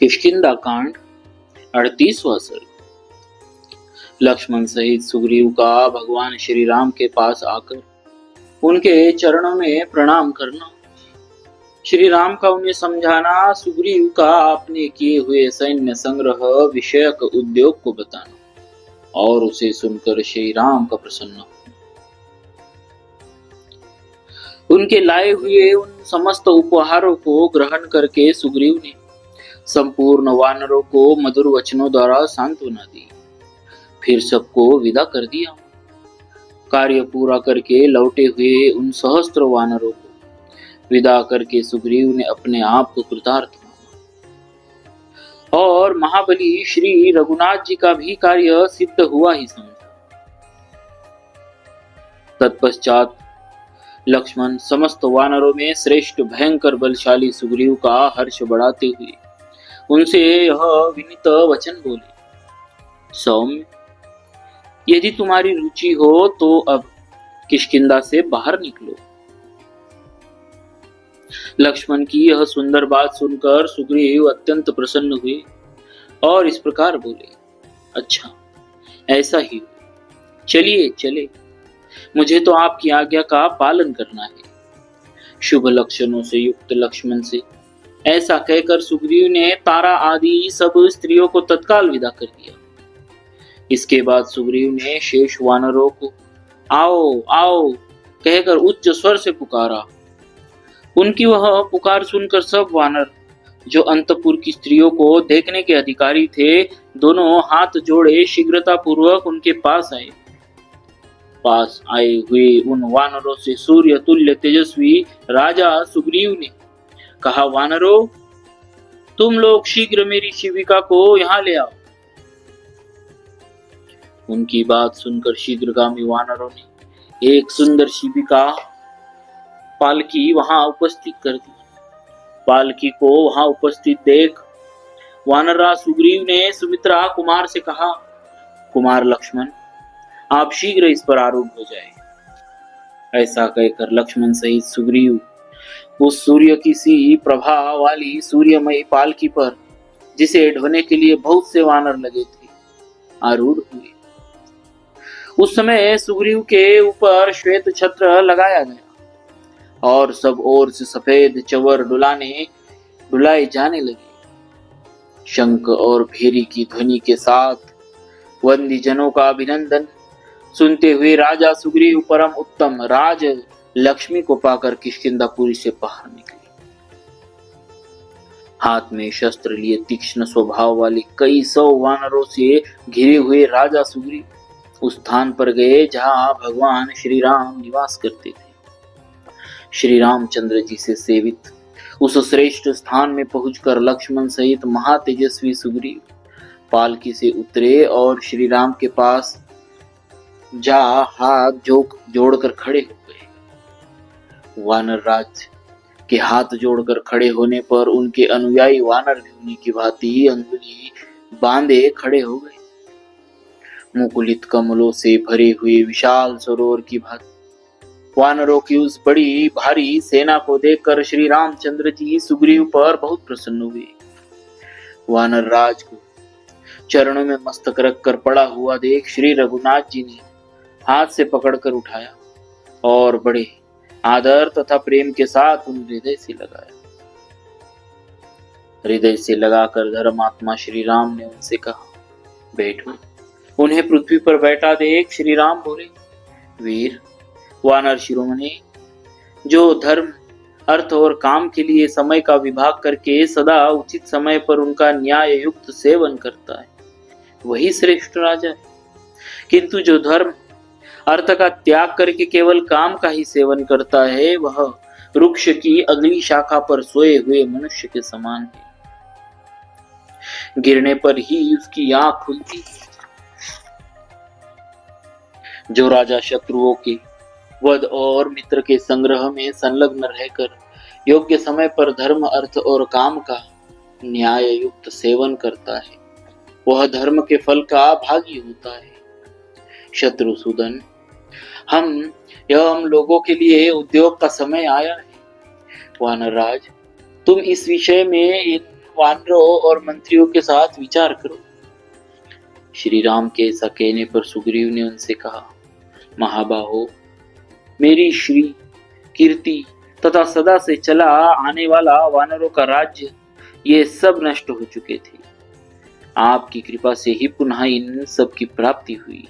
किष्किंधा कांड 38वां सर्ग। लक्ष्मण सहित सुग्रीव का भगवान श्री राम के पास आकर उनके चरणों में प्रणाम करना, श्री राम का उन्हें समझाना, सुग्रीव का अपने किए हुए सैन्य संग्रह विषयक उद्योग को बताना और उसे सुनकर श्री राम का प्रसन्न होना। उनके लाए हुए उन समस्त उपहारों को ग्रहण करके सुग्रीव ने संपूर्ण वानरों को मधुर वचनों द्वारा सांत्वना दी, फिर सबको विदा कर दिया। कार्य पूरा करके लौटे हुए उन सहस्त्र वानरों को विदा करके सुग्रीव ने अपने आप को कृतार्थ माना और महाबली श्री रघुनाथ जी का भी कार्य सिद्ध हुआ ही समझा। तत्पश्चात लक्ष्मण समस्त वानरों में श्रेष्ठ भयंकर बलशाली सुग्रीव का हर्ष बढ़ाते हुए उनसे यह विनीत वचन बोले, सौम्य, यदि तुम्हारी रुचि हो तो अब किष्किंधा से बाहर निकलो। लक्ष्मण की यह सुंदर बात सुनकर सुग्रीव अत्यंत प्रसन्न हुए और इस प्रकार बोले, अच्छा ऐसा ही हो, चलिए चले, मुझे तो आपकी आज्ञा का पालन करना है। शुभ लक्षणों से युक्त लक्ष्मण से ऐसा कहकर सुग्रीव ने तारा आदि सब स्त्रियों को तत्काल विदा कर दिया। इसके बाद सुग्रीव ने शेष वानरों को आओ आओ कहकर उच्च स्वर से पुकारा। उनकी वह पुकार सुनकर सब वानर जो अंतपुर की स्त्रियों को देखने के अधिकारी थे, दोनों हाथ जोड़े शीघ्रता पूर्वक उनके पास आए। पास आए हुए उन वानरों से सूर्य तुल्य तेजस्वी राजा सुग्रीव ने कहा, वानरों, तुम लोग शीघ्र मेरी शिविका को यहाँ ले आओ। उनकी बात सुनकर शीघ्रगामी वानरों ने एक सुंदर शिविका पालकी वहां उपस्थित कर दी। पालकी को वहां उपस्थित देख वानरराज सुग्रीव ने सुमित्रा कुमार से कहा, कुमार लक्ष्मण, आप शीघ्र इस पर आरूढ़ हो जाए। ऐसा कहकर लक्ष्मण सहित सुग्रीव उस सूर्य की सी प्रभा वाली सूर्यमयी पालकी पर, जिसे ढोने के लिए बहुत से वानर लगे थे, आरूढ़ हुए। उस समय सुग्रीव के ऊपर श्वेत छत्र लगाया गया और सब ओर से सफेद चवर डुलाए जाने लगे। शंख और भेरी की ध्वनि के साथ वंदी जनों का अभिनंदन सुनते हुए राजा सुग्रीव परम उत्तम राज लक्ष्मी को पाकर किष्किंधापुरी से बाहर निकले। हाथ में शस्त्र लिए तीक्ष्ण स्वभाव वाले कई सौ वानरों से घिरे हुए राजा सुग्रीव उस स्थान पर गए जहां भगवान श्री राम निवास करते थे। श्री रामचंद्र जी से सेवित उस श्रेष्ठ स्थान में पहुंचकर लक्ष्मण सहित महातेजस्वी सुग्रीव पालकी से उतरे और श्री राम के पास जा हाथ जोड़कर खड़े हो गए। वानर राज के हाथ जोड़कर खड़े होने पर उनके अनुयायी वानर भी उन्हीं की भांति अंगुली बांधे खड़े हो गए। मुकुलित कमलों से भरे हुए विशाल सरोवर की भांति वानरों की उस बड़ी भारी सेना को देखकर श्री रामचंद्र जी सुग्रीव पर बहुत प्रसन्न हुए। वानर राज को चरणों में मस्तक रखकर पड़ा हुआ देख श्री रघुनाथ जी ने हाथ से पकड़कर उठाया और बड़े आदर तथा प्रेम के साथ उन हृदय से लगाया। हृदय से लगाकर धर्मात्मा श्री राम ने उनसे कहा, बैठो। उन्हें पृथ्वी पर बैठा देख श्री राम बोले, वीर, वानर शिरोमणि, जो धर्म अर्थ और काम के लिए समय का विभाग करके सदा उचित समय पर उनका न्याय युक्त सेवन करता है, वही श्रेष्ठ राजा है। किंतु जो धर्म अर्थ का त्याग करके केवल काम का ही सेवन करता है, वह वृक्ष की अगली शाखा पर सोए हुए मनुष्य के समान है। गिरने पर ही उसकी आंख खुलती है। जो राजा शत्रुओं के वध और मित्र के संग्रह में संलग्न रहकर योग्य समय पर धर्म अर्थ और काम का न्याय युक्त सेवन करता है, वह धर्म के फल का भागी होता है। शत्रुसूदन, हम लोगों के लिए उद्योग का समय आया है। वानरराज, तुम इस विषय में इन वानरों और मंत्रियों के साथ विचार करो। श्री राम के ऐसा कहने पर सुग्रीव ने उनसे कहा, महाबाहो, मेरी श्री कीर्ति तथा सदा से चला आने वाला वानरों का राज्य, ये सब नष्ट हो चुके थे। आपकी कृपा से ही पुनः इन सब की प्राप्ति हुई।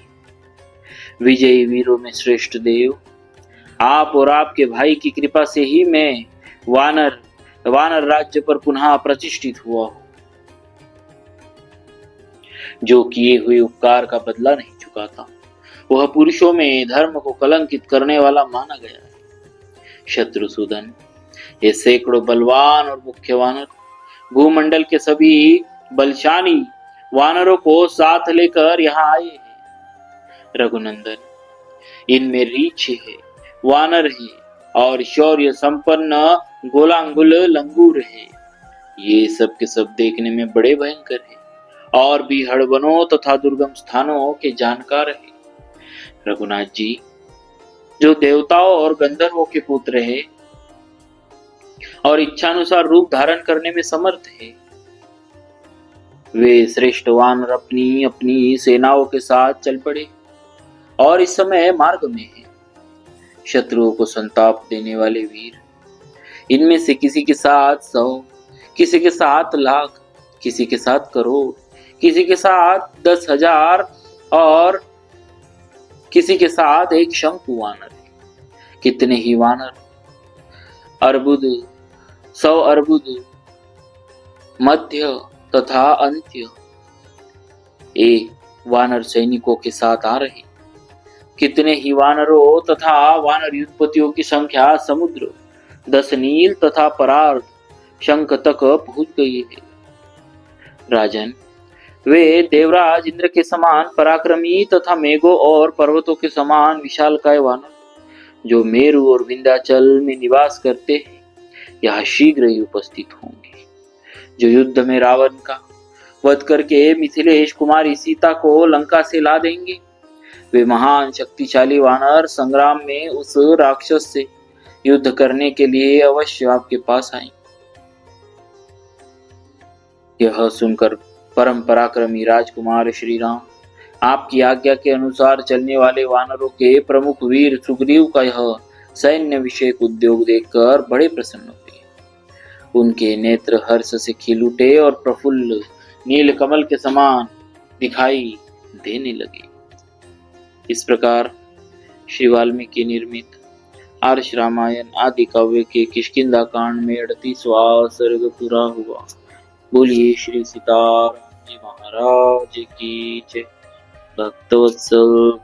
विजयी वीरों में श्रेष्ठ देव, आप और आपके भाई की कृपा से ही मैं वानर राज्य पर पुनः प्रतिष्ठित हुआ हूं। जो किए हुए उपकार का बदला नहीं चुकाता, वह पुरुषों में धर्म को कलंकित करने वाला माना गया है। शत्रुसूदन, ये सैकड़ों बलवान और मुख्य वानर भूमंडल के सभी बलशाली वानरों को साथ लेकर यहाँ आए हैं। रघुनंदन, इनमें रीछ है, वानर है और शौर्य संपन्न गोलांगुल लंगूर है। ये सब के सब देखने में बड़े भयंकर है और भी हड़बनों तथा दुर्गम स्थानों के जानकार है। रघुनाथ जी, जो देवताओं और गंधर्वों के पुत्र है और इच्छानुसार रूप धारण करने में समर्थ है, वे श्रेष्ठ वानर अपनी अपनी सेनाओं के साथ चल पड़े और इस समय मार्ग में है। शत्रुओं को संताप देने वाले वीर, इनमें से किसी के साथ 100, किसी के साथ लाख, किसी के साथ करोड़, किसी के साथ 10,000 और किसी के साथ एक शंकु वानर है। कितने ही वानर, अर्बुद, 100 अर्बुद, मध्य तथा अंत्य, वानर सैनिकों के साथ आ रहे। कितने ही वानरों तथा वानर युद्धपतियों की संख्या समुद्र, 10 नील तथा परार्ध शंख तक पहुंच गई है। राजन, वे देवराज इंद्र के समान पराक्रमी तथा मेघों और पर्वतों के समान विशालकाय वानर, जो मेरु और विंध्याचल में निवास करते हैं, यहाँ शीघ्र ही उपस्थित होंगे। जो युद्ध में रावण का वध करके मिथिलेश कुमारी सीता को लंका से ला देंगे, वे महान शक्तिशाली वानर संग्राम में उस राक्षस से युद्ध करने के लिए अवश्य आपके पास आएंगे। यह सुनकर परम पराक्रमी राजकुमार श्री राम आपकी आज्ञा के अनुसार चलने वाले वानरों के प्रमुख वीर सुग्रीव का यह सैन्य विषयक उद्योग देखकर बड़े प्रसन्न हुए। उनके नेत्र हर्ष से खिल उठे और प्रफुल्ल नील कमल के समान दिखाई देने लगे। इस प्रकार श्री वाल्मीकि निर्मित आर्ष रामायण आदि काव्य के किष्किंधा कांड में 38वां सर्ग पूरा हुआ। बोलिए श्री सीताराम जी महाराज की जय। भक्तवत्सल